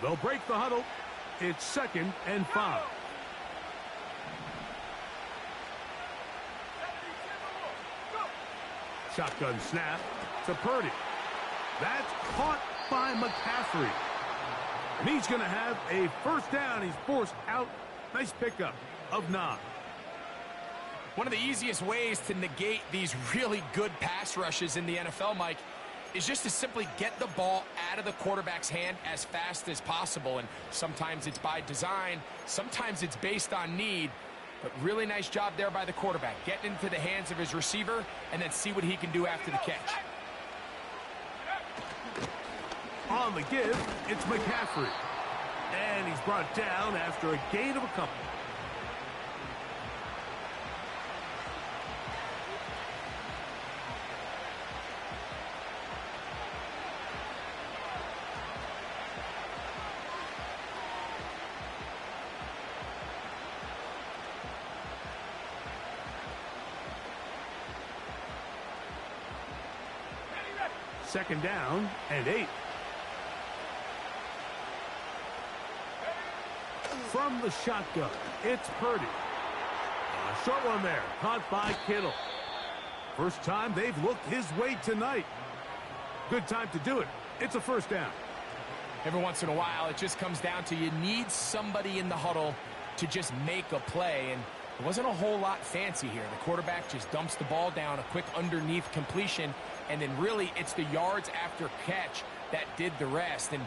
They'll break the huddle. It's 2nd and 5. Shotgun snap to Purdy. That's caught by McCaffrey. And he's going to have a first down. He's forced out. Nice pickup of 9. One of the easiest ways to negate these really good pass rushes in the NFL, Mike, is just to simply get the ball out of the quarterback's hand as fast as possible. And sometimes it's by design, sometimes it's based on need. But really nice job there by the quarterback, getting into the hands of his receiver and then see what he can do after the catch. On the give, it's McCaffrey. And he's brought down after a gain of a couple. Second down and 8. From the shotgun, it's Purdy. A short one there, caught by Kittle. First time they've looked his way tonight. Good time to do it. It's a first down. Every once in a while, it just comes down to you need somebody in the huddle to just make a play. And it wasn't a whole lot fancy here. The quarterback just dumps the ball down, a quick underneath completion, and then really it's the yards after catch that did the rest. And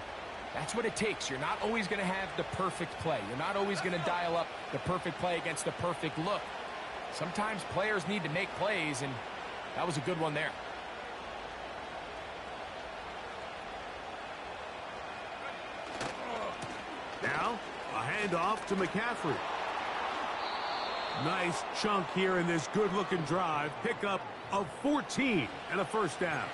that's what it takes. You're not always going to have the perfect play. You're not always going to dial up the perfect play against the perfect look. Sometimes players need to make plays, and that was a good one there. Now, a handoff to McCaffrey. Nice chunk here in this good-looking drive. Pickup of 14 and a first down.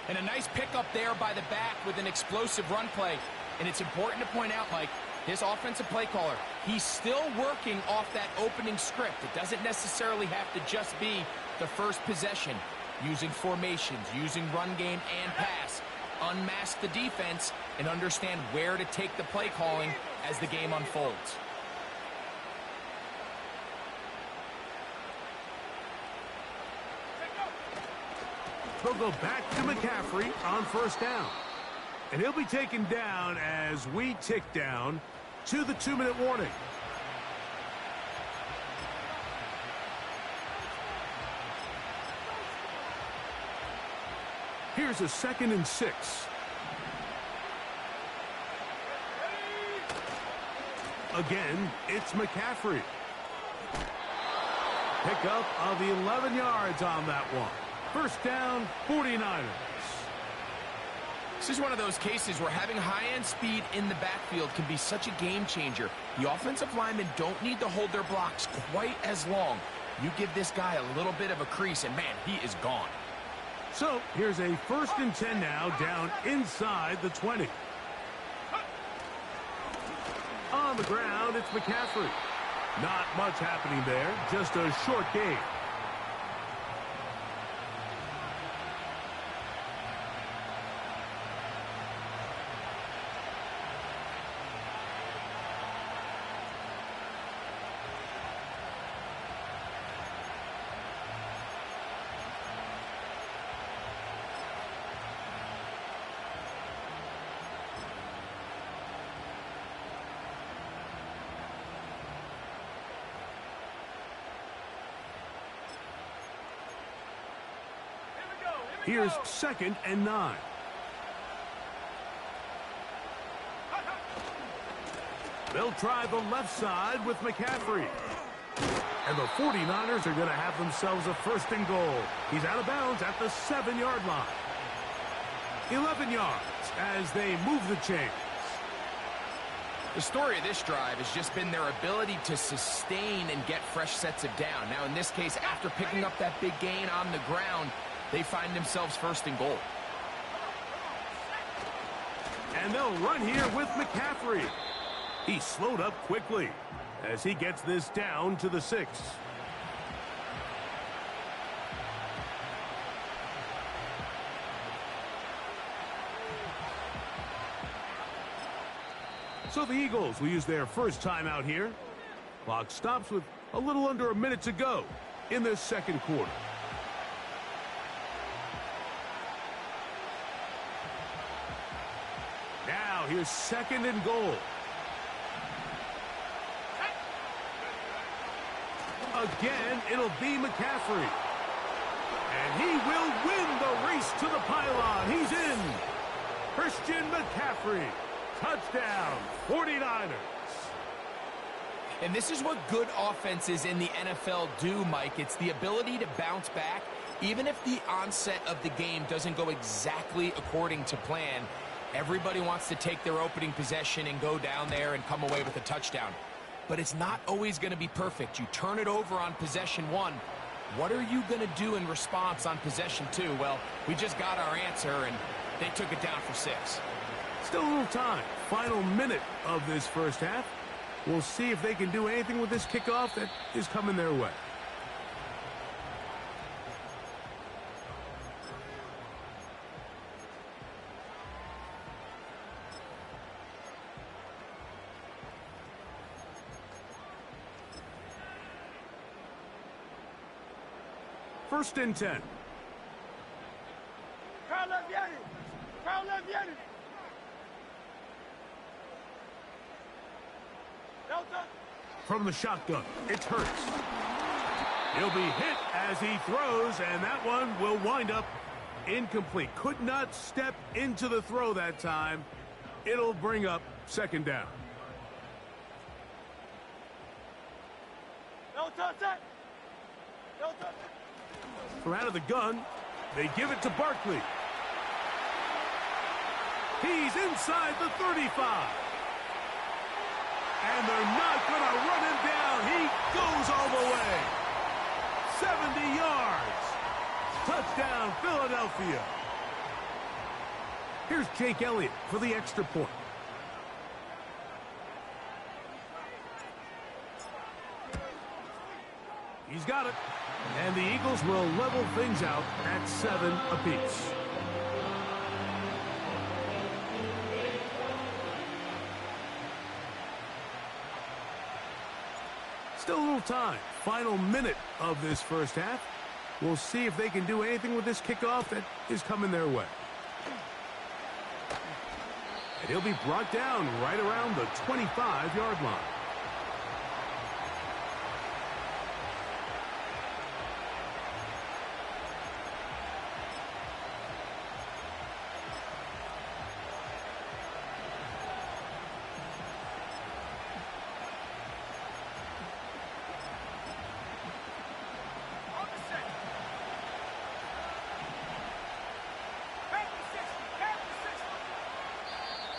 And a nice pickup there by the back with an explosive run play. And it's important to point out, Mike, his offensive play caller, he's still working off that opening script. It doesn't necessarily have to just be the first possession. Using formations, using run game and pass. Unmask the defense and understand where to take the play calling as the game unfolds. They'll go back to McCaffrey on first down. And he'll be taken down as we tick down to the 2-minute warning. Here's a 2nd and 6. Again, it's McCaffrey. Pickup of 11 yards on that one. First down, 49ers. This is one of those cases where having high-end speed in the backfield can be such a game changer. The offensive linemen don't need to hold their blocks quite as long. You give this guy a little bit of a crease, and man, he is gone. So here's a 1st and 10 now, down inside the 20. On the ground, it's McCaffrey. Not much happening there, just a short gain. Here's 2nd and 9. They'll try the left side with McCaffrey. And the 49ers are going to have themselves a 1st and goal. He's out of bounds at the 7-yard line. 11 yards as they move the chains. The story of this drive has just been their ability to sustain and get fresh sets of down. Now, in this case, after picking up that big gain on the ground, they find themselves 1st and goal. And they'll run here with McCaffrey. He slowed up quickly as he gets this down to the 6. So the Eagles will use their first timeout here. Clock stops with a little under a minute to go in this second quarter. Now here's 2nd and goal. Again, it'll be McCaffrey. And he will win the race to the pylon. He's in. Christian McCaffrey. Touchdown, 49ers. And this is what good offenses in the NFL do, Mike. It's the ability to bounce back, even if the onset of the game doesn't go exactly according to plan. Everybody wants to take their opening possession and go down there and come away with a touchdown. But it's not always going to be perfect. You turn it over on possession 1. What are you going to do in response on possession 2? Well, we just got our answer, and they took it down for 6. Still a little time. Final minute of this first half. We'll see if they can do anything with this kickoff that is coming their way. First and 10. From the shotgun, it's Hurts. He'll be hit as he throws, and that one will wind up incomplete. Could not step into the throw that time. It'll bring up 2nd down. From out of the gun, they give it to Barkley. He's inside the 35. And they're not going to run him down. He goes all the way. 70 yards. Touchdown, Philadelphia. Here's Jake Elliott for the extra point. He's got it. And the Eagles will level things out at 7 apiece. Still a little time. Final minute of this first half. We'll see if they can do anything with this kickoff that is coming their way. And he'll be brought down right around the 25-yard line.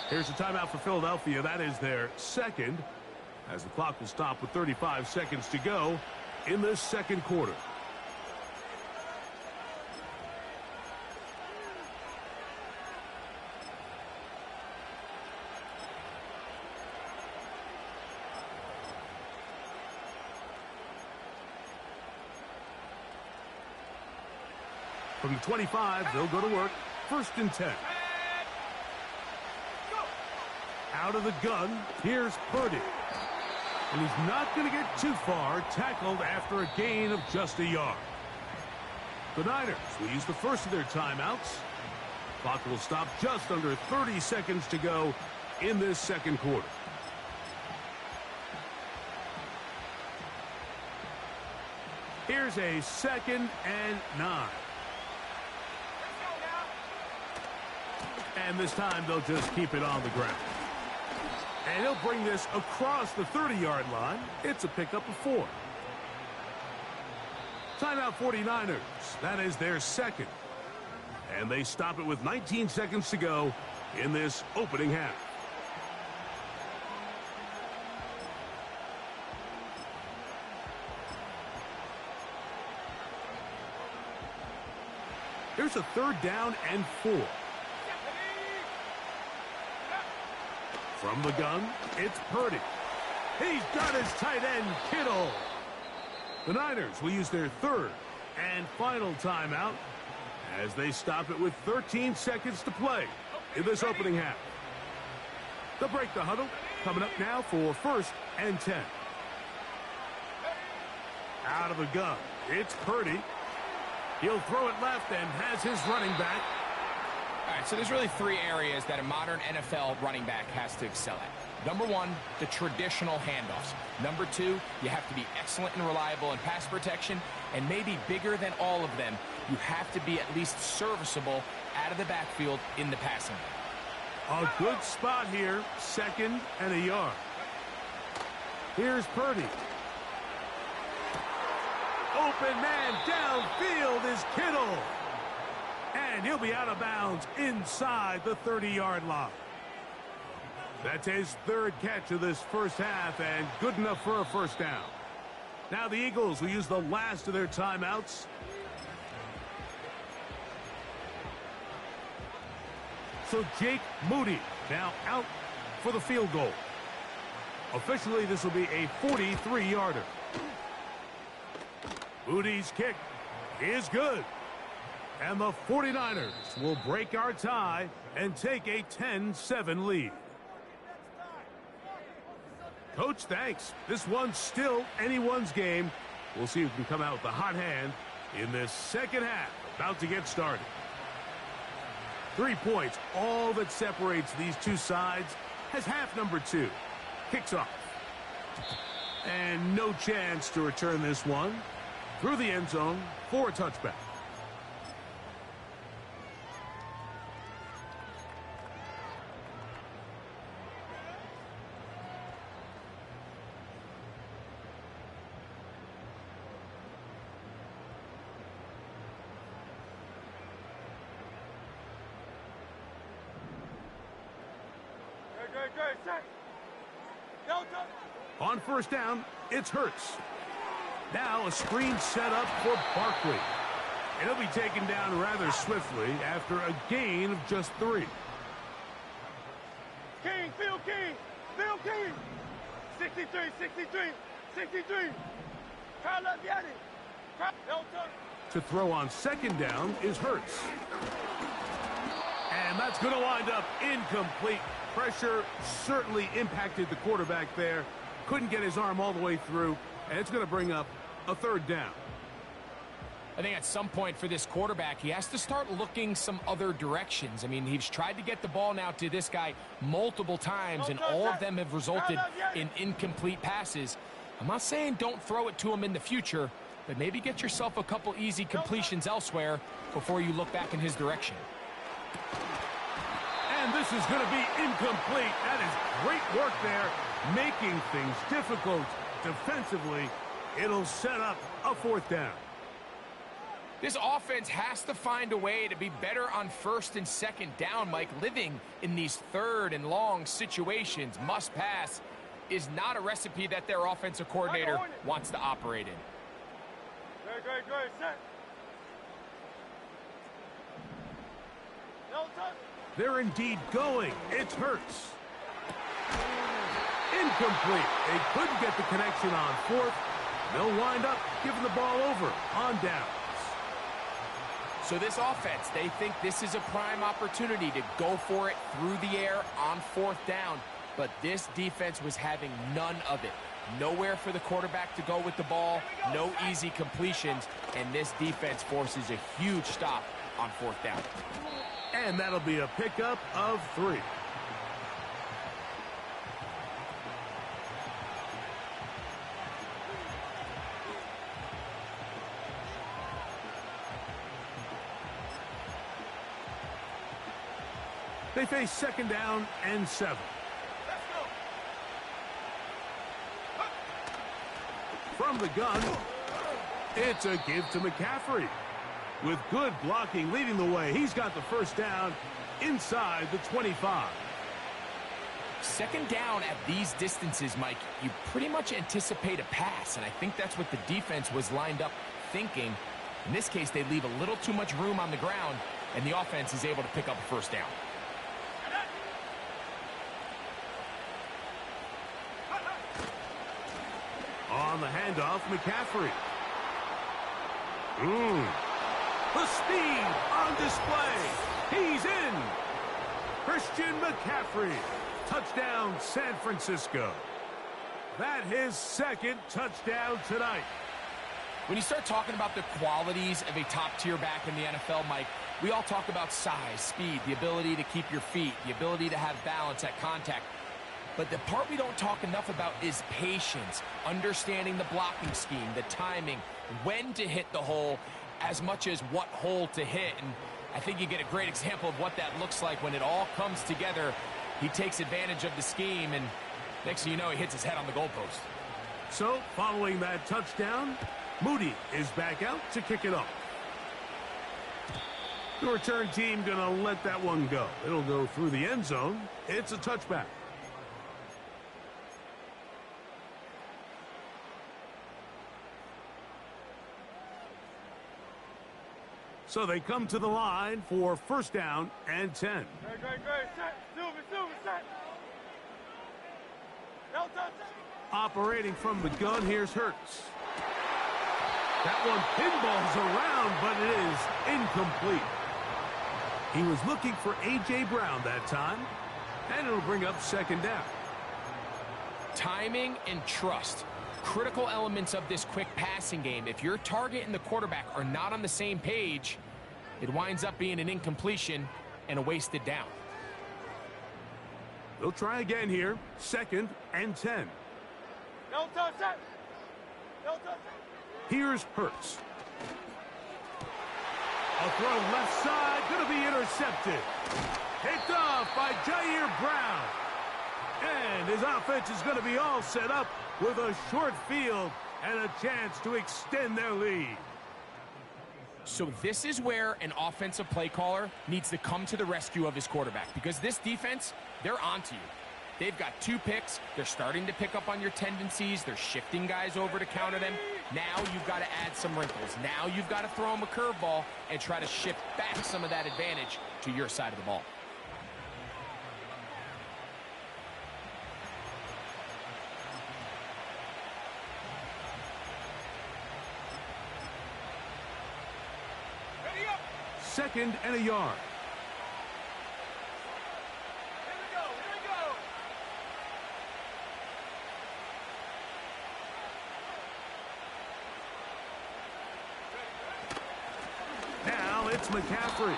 Here's a timeout for Philadelphia. That is their 2nd, as the clock will stop with 35 seconds to go in this second quarter. From the 25, they'll go to work. 1st and 10. Out of the gun, here's Purdy. And he's not going to get too far, tackled after a gain of just a yard. The Niners will use the first of their timeouts. Clock will stop just under 30 seconds to go in this second quarter. Here's a 2nd and 9. And this time they'll just keep it on the ground. And he'll bring this across the 30-yard line. It's a pickup of 4. Timeout 49ers. That is their 2nd. And they stop it with 19 seconds to go in this opening half. Here's a 3rd down and 4. From the gun, it's Purdy. He's got his tight end, Kittle. The Niners will use their 3rd and final timeout as they stop it with 13 seconds to play in this opening half. They'll break the huddle. Coming up now for 1st and 10. Out of the gun, it's Purdy. He'll throw it left and has his running back. All right, so there's really 3 areas that a modern NFL running back has to excel at. Number 1, the traditional handoffs. Number 2, you have to be excellent and reliable in pass protection. And maybe bigger than all of them, you have to be at least serviceable out of the backfield in the passing game. A good spot here, 2nd and a yard. Here's Purdy. Open man downfield is Kittle. And he'll be out of bounds inside the 30-yard line. That's his 3rd catch of this first half and good enough for a first down. Now the Eagles will use the last of their timeouts. So Jake Moody now out for the field goal. Officially, this will be a 43-yarder. Moody's kick is good. And the 49ers will break our tie and take a 10-7 lead. Coach, thanks. This one's still anyone's game. We'll see who can come out with the hot hand in this second half. About to get started. 3 points, all that separates these two sides, as half number 2 kicks off. And no chance to return this one through the end zone for a touchback. On first down, it's Hurts. Now a screen set up for Barkley. And he'll be taken down rather swiftly after a gain of just 3. King, Phil King, Phil King. 63, 63, 63. Carl Vianney. To throw on second down is Hurts. And that's going to wind up incomplete. Pressure certainly impacted the quarterback there. Couldn't get his arm all the way through, and it's going to bring up a 3rd down. I think at some point for this quarterback, he has to start looking some other directions. I mean, he's tried to get the ball now to this guy multiple times, and all of them have resulted in incomplete passes. I'm not saying don't throw it to him in the future, but maybe get yourself a couple easy completions elsewhere before you look back in his direction. And this is going to be incomplete. That is great work there, making things difficult defensively. It'll set up a 4th down. This offense has to find a way to be better on 1st and 2nd down, Mike. Living in these 3rd and long situations, must pass, is not a recipe that their offensive coordinator wants to operate in. Great, set. They're indeed going. It's Hurts. Incomplete. They couldn't get the connection on 4th. They'll wind up giving the ball over on downs. So this offense, they think this is a prime opportunity to go for it through the air on 4th down. But this defense was having none of it. Nowhere for the quarterback to go with the ball, no easy completions, and this defense forces a huge stop on 4th down. And that'll be a pickup of 3. They face 2nd down and 7. From the gun, it's a give to McCaffrey. With good blocking leading the way, he's got the 1st down inside the 25. 2nd down at these distances, Mike, you pretty much anticipate a pass, and I think that's what the defense was lined up thinking. In this case, they leave a little too much room on the ground, and the offense is able to pick up a 1st down. On the handoff, McCaffrey. The speed on display. He's in. Christian McCaffrey Touchdown, San Francisco. That his second touchdown tonight. When you start talking about the qualities of a top-tier back in the NFL, Mike, we all talk about size, speed, the ability to keep your feet, the ability to have balance at contact. But the part we don't talk enough about is patience, understanding the blocking scheme, the timing, when to hit the hole, as much as what hole to hit. And I think you get a great example of what that looks like when it all comes together. He takes advantage of the scheme, and next thing you know, he hits his head on the goalpost. So, following that touchdown, Moody is back out to kick it off. The return team going to let that one go. It'll go through the end zone. It's a touchback. So they come to the line for first down and 10. Great. Set. Silver, set. No touch. Operating from the gun, here's Hurts. That one pinballs around, but it is incomplete. He was looking for A.J. Brown that time, and it'll bring up second down. Timing and trust, critical elements of this quick passing game. If your target and the quarterback are not on the same page, it winds up being an incompletion and a wasted down. They'll try again here, second and 10. No touch. Set. No touch. Here's Hurts. A throw left side, going to be intercepted. Picked off by Jair Brown. And his offense is going to be all set up with a short field and a chance to extend their lead. So this is where an offensive play caller needs to come to the rescue of his quarterback, because this defense, they're onto you. They've got 2 picks. They're starting to pick up on your tendencies. They're shifting guys over to counter them. Now you've got to add some wrinkles. Now you've got to throw them a curveball and try to shift back some of that advantage to your side of the ball. Ready up. Second and a yard. Here we go. Now it's McCaffrey.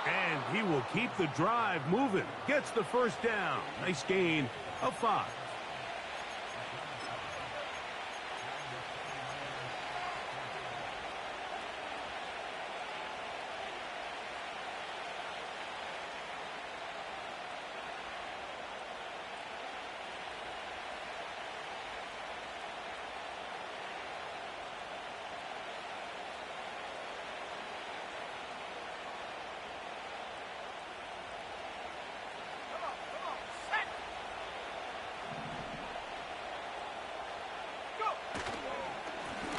And he will keep the drive moving. Gets the first down. Nice gain of 5.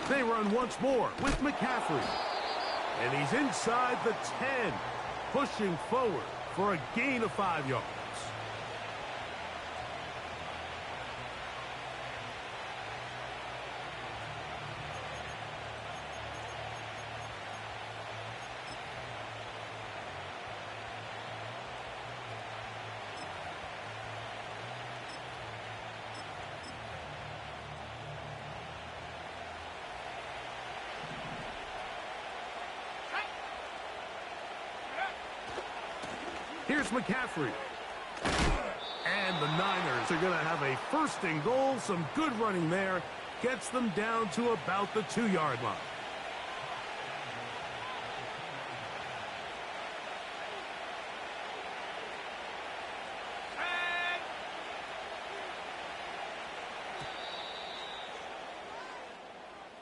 They run once more with McCaffrey. And he's inside the 10, pushing forward for a gain of 5 yards. Here's McCaffrey. And the Niners are going to have a first and goal. Some good running there. Gets them down to about the 2-yard line.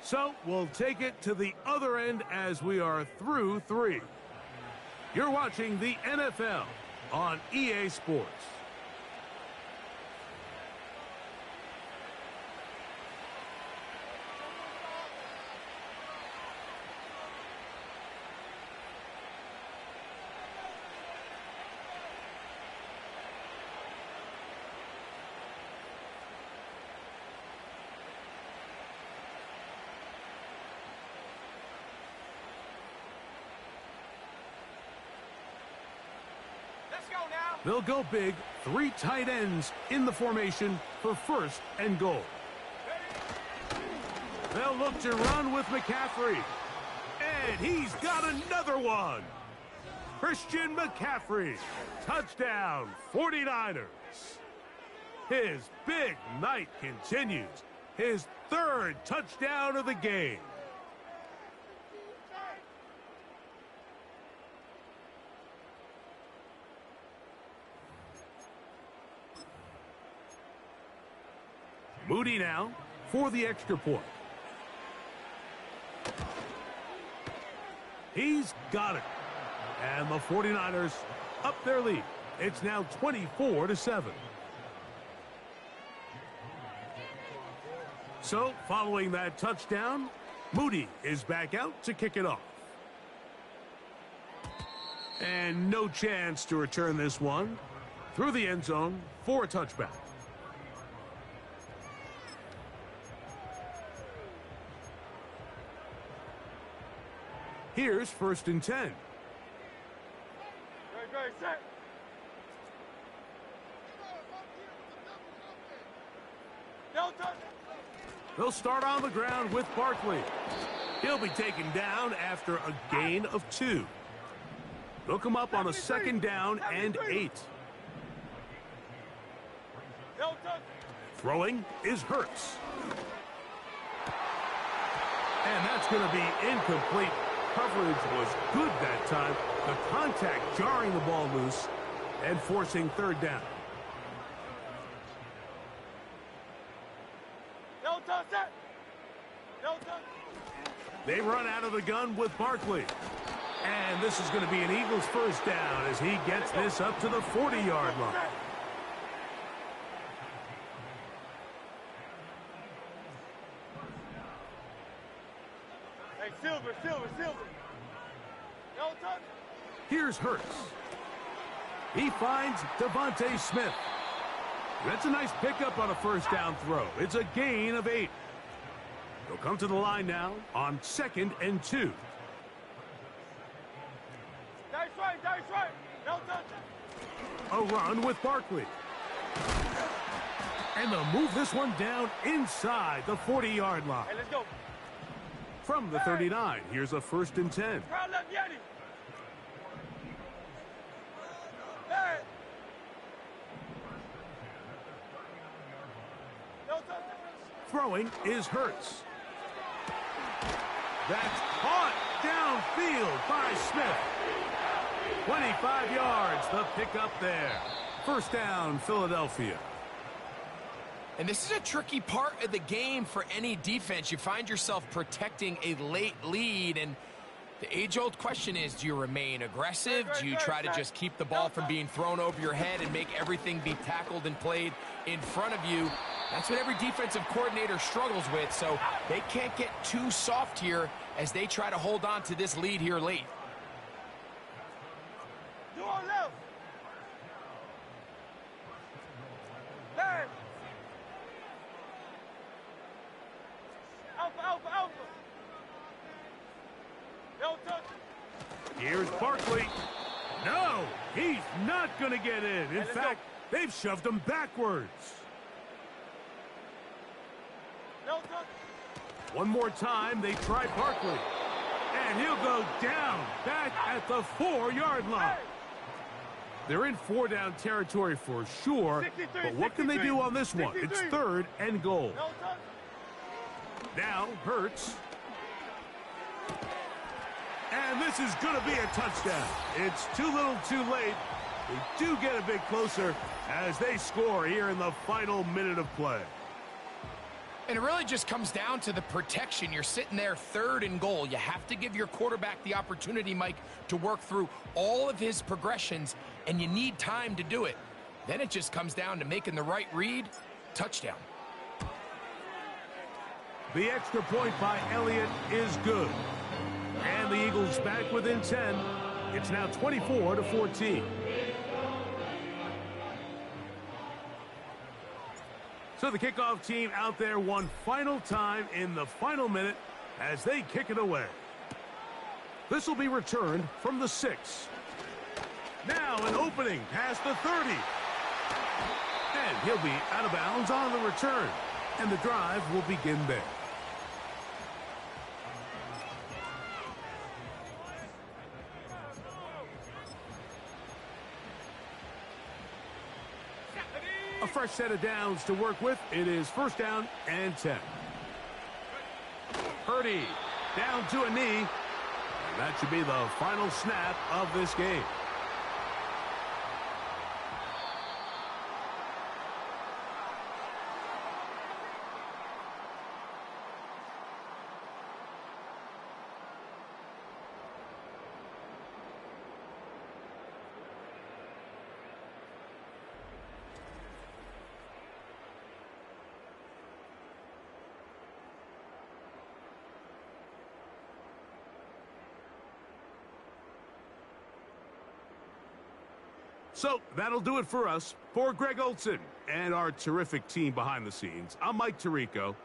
So we'll take it to the other end as we are through 3. You're watching the NFL on EA Sports. Let's go now. They'll go big, 3 tight ends in the formation for 1st and goal. They'll look to run with McCaffrey. And he's got another one. Christian McCaffrey, touchdown, 49ers. His big night continues. His 3rd touchdown of the game. Moody now for the extra point. He's got it. And the 49ers up their lead. It's now 24-7. So, following that touchdown, Moody is back out to kick it off. And no chance to return this one through the end zone for a touchback. Here's 1st and 10. Ready, set. Delta. They'll start on the ground with Barkley. He'll be taken down after a gain of 2. They'll come up on a 2nd down and 8. Delta. Throwing is Hurts. And that's going to be incomplete. Coverage was good that time. The contact jarring the ball loose and forcing 3rd down. Delta, set. Delta. They run out of the gun with Barkley. And this is going to be an Eagles 1st down as he gets this up to the 40-yard line. Hey, Silver. Delta. Here's Hurts. He finds Devontae Smith. That's a nice pickup on a 1st down throw. It's a gain of 8. They'll come to the line now on 2nd and 2. Nice right. Delta. A run with Barkley. And they'll move this one down inside the 40-yard line. Hey, let's go. From the 39, here's a 1st and 10. Crowd left, Yanni. Hey. Delta. Throwing is Hurts. That's caught downfield by Smith. 25 yards, the pickup there. 1st down, Philadelphia. And this is a tricky part of the game for any defense. You find yourself protecting a late lead, and the age-old question is, do you remain aggressive? Do you try to just keep the ball from being thrown over your head and make everything be tackled and played in front of you? That's what every defensive coordinator struggles with, so they can't get too soft here as they try to hold on to this lead here late. Do on left. Hey. Alpha. Delta. Here's Barkley. No, he's not going to get in. In fact, they've shoved him backwards. Delta. One more time, they try Barkley. And he'll go down, back at the 4-yard line. They're in 4-down territory for sure, but what can they do on this one? It's 3rd and goal. Now, Hurts. And this is going to be a touchdown. It's too little too late. They do get a bit closer as they score here in the final minute of play. And it really just comes down to the protection. You're sitting there 3rd and goal. You have to give your quarterback the opportunity, Mike, to work through all of his progressions, and you need time to do it. Then it just comes down to making the right read. Touchdown. The extra point by Elliott is good. And the Eagles back within 10. It's now 24-14. So the kickoff team out there one final time in the final minute as they kick it away. This will be returned from the 6. Now an opening past the 30. And he'll be out of bounds on the return. And the drive will begin there. A fresh set of downs to work with. It is first down and 10. Purdy down to a knee. And that should be the final snap of this game. So that'll do it for us. For Greg Olson and our terrific team behind the scenes, I'm Mike Tirico.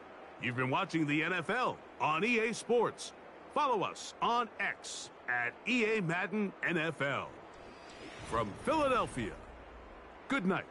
You've been watching the NFL on EA Sports. Follow us on X at EA Madden NFL. From Philadelphia, good night.